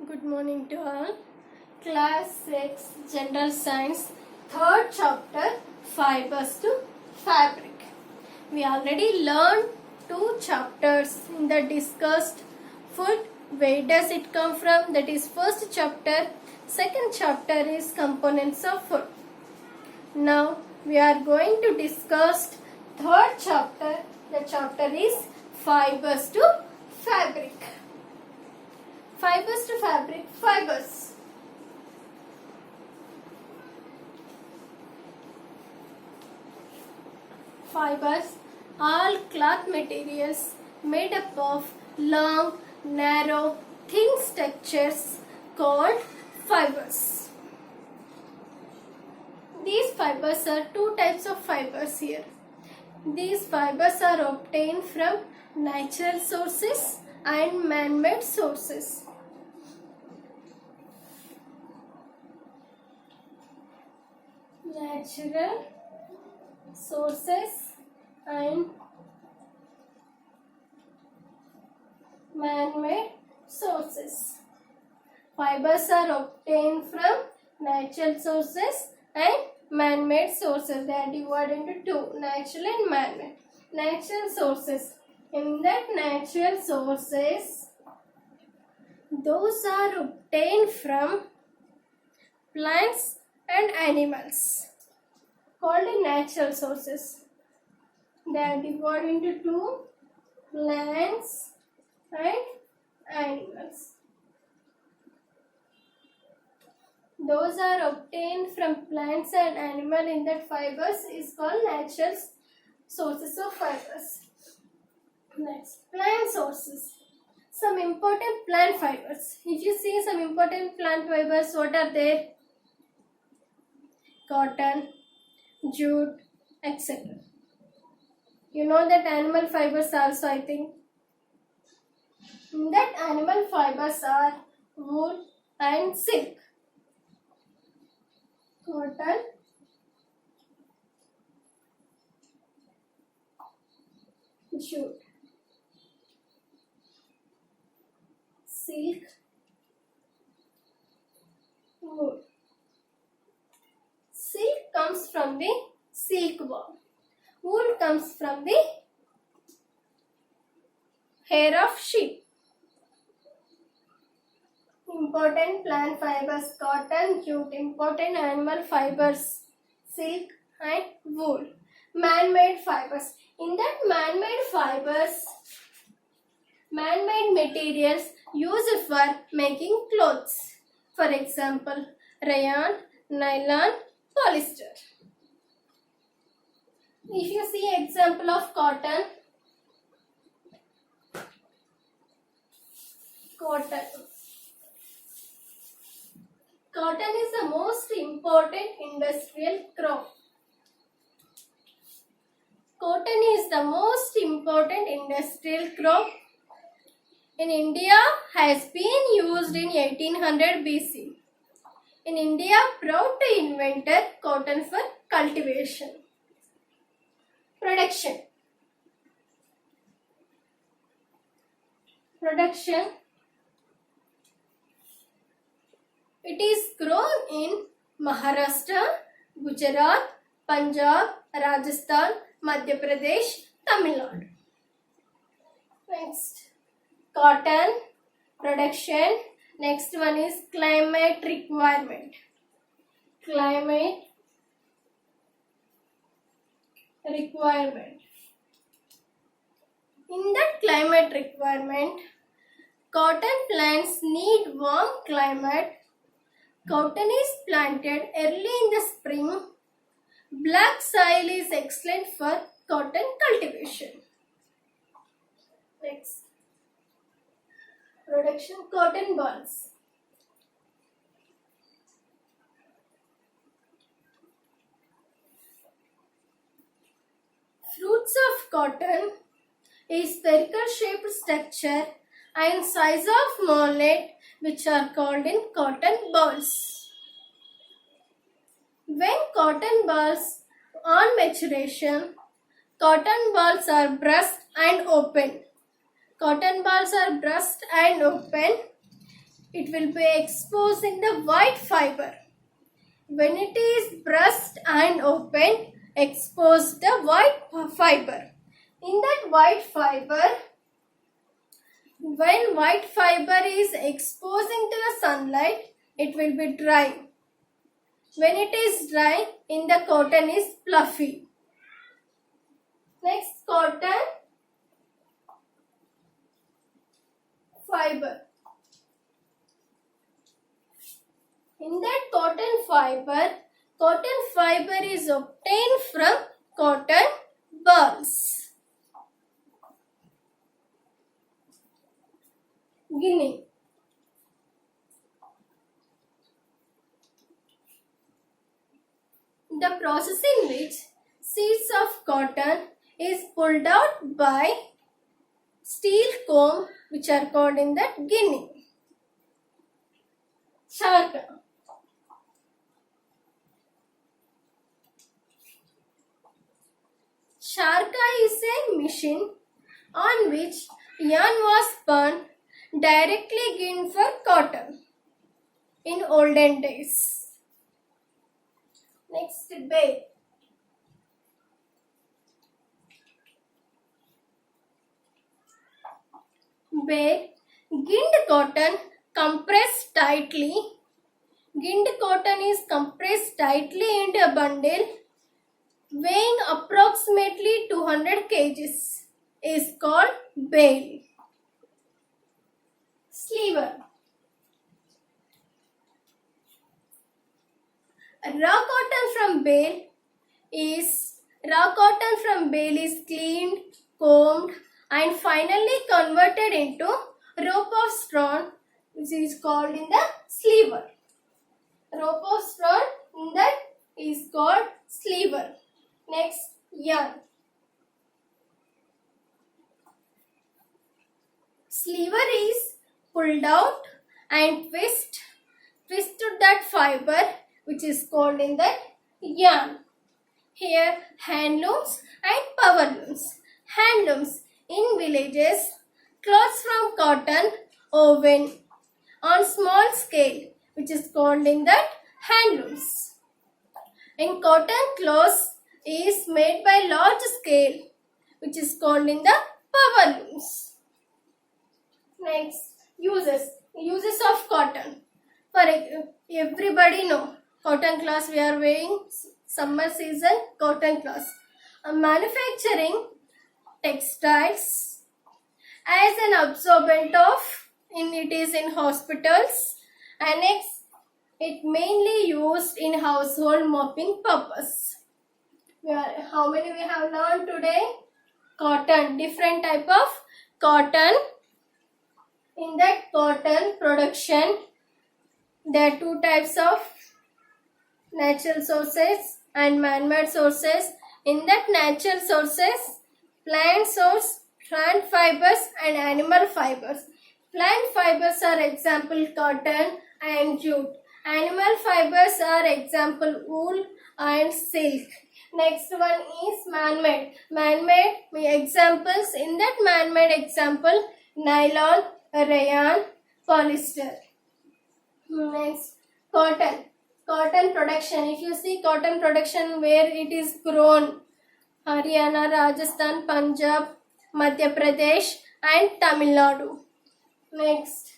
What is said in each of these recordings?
Good morning to all. Class 6 General Science, third chapter, Fibers to Fabric. We already learned two chapters in the discussed food. Where does it come from? That is first chapter. Second chapter is components of food. Now we are going to discuss third chapter. The chapter is Fibers to Fabric. Fibers to fabric, fibers. Fibers, all cloth materials made up of long, narrow, thin structures called fibers. These fibers are two types of fibers here. These fibers are obtained from natural sources and man-made sources. Natural sources and man-made sources. Fibers are obtained from natural sources and man-made sources. They are divided into two, natural and man-made. Natural sources. In that natural sources, those are obtained from plants and animals, called natural sources. They are divided into two, plants and animals. Those are obtained from plants and animal in that fibers is called natural sources of fibers. Next, plant sources. Some important plant fibers. If you see some important plant fibers, what are there? Cotton, jute, etc. You know that animal fibers also, I think. In that animal fibers are wool and silk. Cotton, jute, silk, wool. Silk comes from the silkworm. Wool comes from the hair of sheep. Important plant fibers, cotton, jute. Important animal fibers, silk and wool. Man-made fibers. In that man-made fibers, man-made materials used for making clothes. For example, rayon, nylon, polyester. If you see example of cotton, Cotton is the most important industrial crop. Cotton is the most important industrial crop in India, has been used in 1800 BC. In India, proud to invented cotton for cultivation. Production. It is grown in Maharashtra, Gujarat, Punjab, Rajasthan, Madhya Pradesh, Tamil Nadu. Next, cotton production. Next one is climate requirement. In that climate requirement, cotton plants need warm climate. Cotton is planted early in the spring. Black soil is excellent for cotton cultivation. Next, production cotton balls. Fruits of cotton is spherical shaped structure and size of mullet, which are called in cotton balls. When cotton balls on maturation, cotton balls are brushed and open. Cotton balls are brushed and open. it will be exposing the white fiber. When it is pressed and opened, expose the white fiber. In that white fiber, when white fiber is exposing to the sunlight, it will be dry. When it is dry, in the cotton is fluffy. Next, cotton fiber. In that cotton fiber is obtained from cotton balls. Ginning. The process in which seeds of cotton is pulled out by steel comb, which are called in that ginning. Charka. Charka is a machine on which yarn was spun directly ginned for cotton in olden days. Next, bale. Bale, ginned cotton compressed tightly. Ginned cotton is compressed tightly into a bundle weighing approximately 200 kgs is called bale. Sleever. Raw cotton from bale is cleaned, combed, and finally converted into rope of straw, which is called in the sleever. Rope of straw in that is called sleever. Next, yarn. Sleever is pulled out and twisted that fiber, which is called in that yarn. Here, handlooms and power looms. Handlooms in villages, cloths from cotton woven on small scale, which is called in that handlooms. In cotton, cloths is made by large scale, which is called in the power looms. Next, uses of cotton. For everybody know, cotton cloths we are wearing summer season cotton cloths. Manufacturing textiles as an absorbent of it is in hospitals, and next it mainly used in household mopping purpose. How many we have learned today? Cotton, different type of cotton. In that cotton production, there are two types of natural sources and man-made sources. In that natural sources, plant source, plant fibers and animal fibers. Plant fibers are example cotton and jute. Animal fibers are example wool and silk. Next one is man-made. Man-made examples, in that man-made example, nylon, rayon, polyester. Next, cotton. Cotton production. If you see cotton production where it is grown, Haryana, Rajasthan, Punjab, Madhya Pradesh and Tamil Nadu. Next,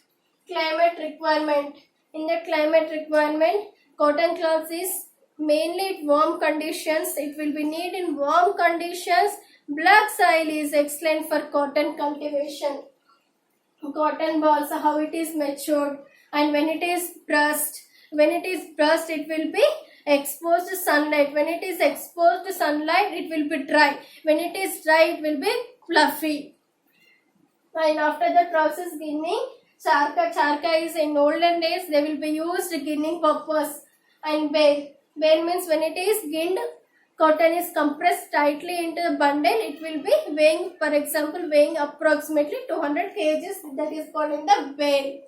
climate requirement. In the climate requirement, cotton cloth is mainly warm conditions. It will be needed in warm conditions. Black soil is excellent for cotton cultivation. Cotton balls, how it is matured, and when it is pressed, it will be exposed to sunlight. When it is exposed to sunlight, it will be dry. When it is dry, it will be fluffy. And after the process ginning, charka is in olden days they will be used ginning purpose. And bale means when it is ginned, cotton is compressed tightly into the bundle. It will be weighing, for example, weighing approximately 200 kgs. That is called in the bale.